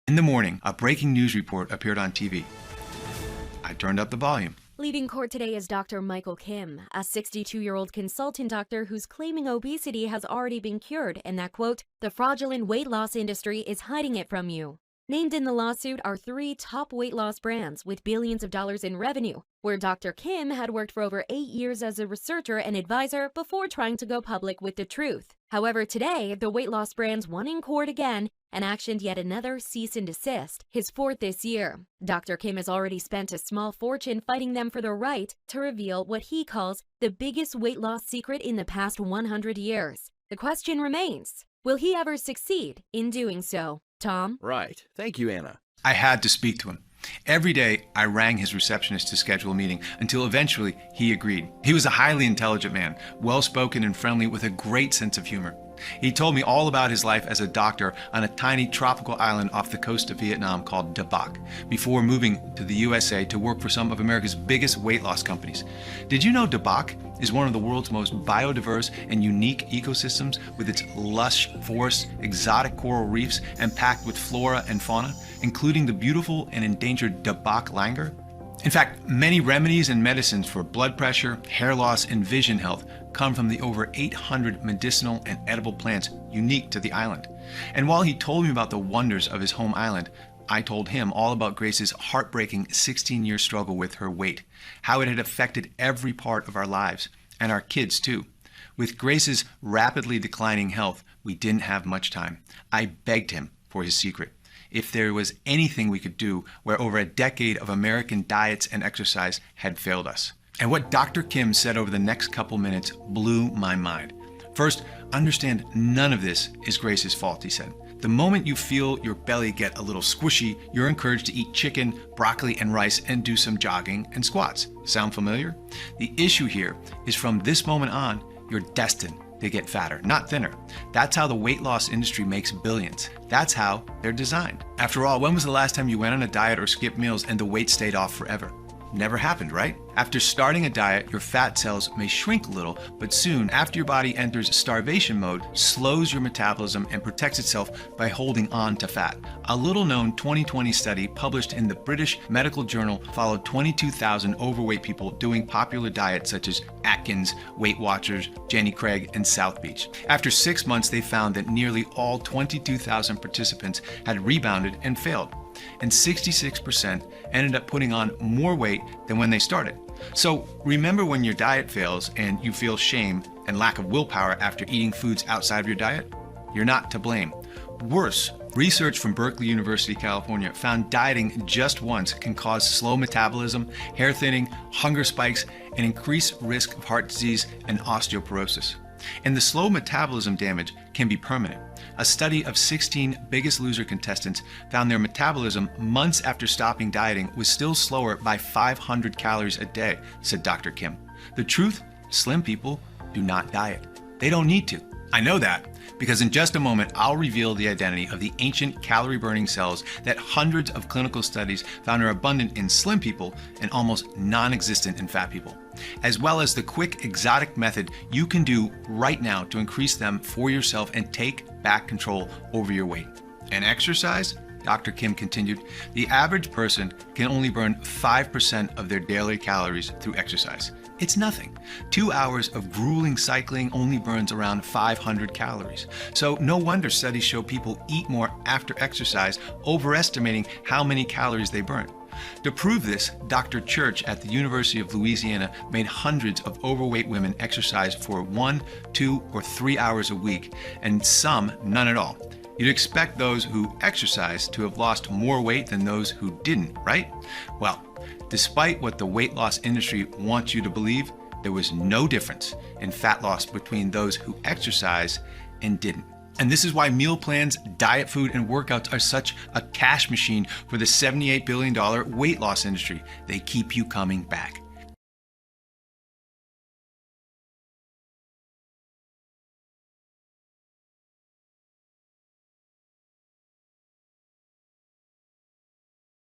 In the morning, a breaking news report appeared on TV. I turned up the volume. Leaving court today is Dr. Michael Kim, a 62-year-old consultant doctor who's claiming obesity has already been cured and that, quote, the fraudulent weight loss industry is hiding it from you. Named in the lawsuit are 3 top weight loss brands with billions of dollars in revenue, where Dr. Kim had worked for over 8 years as a researcher and advisor before trying to go public with the truth. However, today, the weight loss brands won in court again and actioned yet another cease and desist, his 4th this year. Dr. Kim has already spent a small fortune fighting them for the right to reveal what he calls the biggest weight loss secret in the past 100 years. The question remains, will he ever succeed in doing so? Tom? Right. Thank you, Anna. I had to speak to him. Every day, I rang his receptionist to schedule a meeting until eventually he agreed. He was a highly intelligent man, well-spoken and friendly with a great sense of humor. He told me all about his life as a doctor on a tiny tropical island off the coast of Vietnam called Dabac, before moving to the USA to work for some of America's biggest weight loss companies. Did you know Dabac is one of the world's most biodiverse and unique ecosystems, with its lush forests, exotic coral reefs, and packed with flora and fauna, including the beautiful and endangered Dabac langur? In fact, many remedies and medicines for blood pressure, hair loss, and vision health come from the over 800 medicinal and edible plants unique to the island. And while he told me about the wonders of his home island, I told him all about Grace's heartbreaking 16-year struggle with her weight, how it had affected every part of our lives, and our kids too. With Grace's rapidly declining health, we didn't have much time. I begged him for his secret. If there was anything we could do where over a decade of American diets and exercise had failed us. And what Dr. Kim said over the next couple minutes blew my mind. First, understand none of this is Grace's fault, he said. The moment you feel your belly get a little squishy, you're encouraged to eat chicken, broccoli, and rice and do some jogging and squats. Sound familiar? The issue here is from this moment on, you're destined to get fatter, not thinner. That's how the weight loss industry makes billions. That's how they're designed. After all, when was the last time you went on a diet or skipped meals and the weight stayed off forever? Never happened, right? After starting a diet, your fat cells may shrink a little, but soon, after your body enters starvation mode, slows your metabolism and protects itself by holding on to fat. A little-known 2020 study published in the British Medical Journal followed 22,000 overweight people doing popular diets such as Atkins, Weight Watchers, Jenny Craig, and South Beach. After 6 months, they found that nearly all 22,000 participants had rebounded and failed, and 66% ended up putting on more weight than when they started. So remember when your diet fails and you feel shame and lack of willpower after eating foods outside of your diet? You're not to blame. Worse, research from Berkeley University, California found dieting just once can cause slow metabolism, hair thinning, hunger spikes, and increased risk of heart disease and osteoporosis. And the slow metabolism damage can be permanent. A study of 16 Biggest Loser contestants found their metabolism months after stopping dieting was still slower by 500 calories a day, said Dr. Kim. The truth, slim people do not diet. They don't need to. I know that because in just a moment, I'll reveal the identity of the ancient calorie-burning cells that hundreds of clinical studies found are abundant in slim people and almost non-existent in fat people, as well as the quick, exotic method you can do right now to increase them for yourself and take back control over your weight. And exercise? Dr. Kim continued, the average person can only burn 5% of their daily calories through exercise. It's nothing. 2 hours of grueling cycling only burns around 500 calories. So no wonder studies show people eat more after exercise, overestimating how many calories they burn. To prove this, Dr. Church at the University of Louisiana made hundreds of overweight women exercise for 1, 2, or 3 hours a week, and some none at all. You'd expect those who exercise to have lost more weight than those who didn't, right? Well, despite what the weight loss industry wants you to believe, there was no difference in fat loss between those who exercise and didn't. And this is why meal plans, diet food, and workouts are such a cash machine for the $78 billion weight loss industry. They keep you coming back.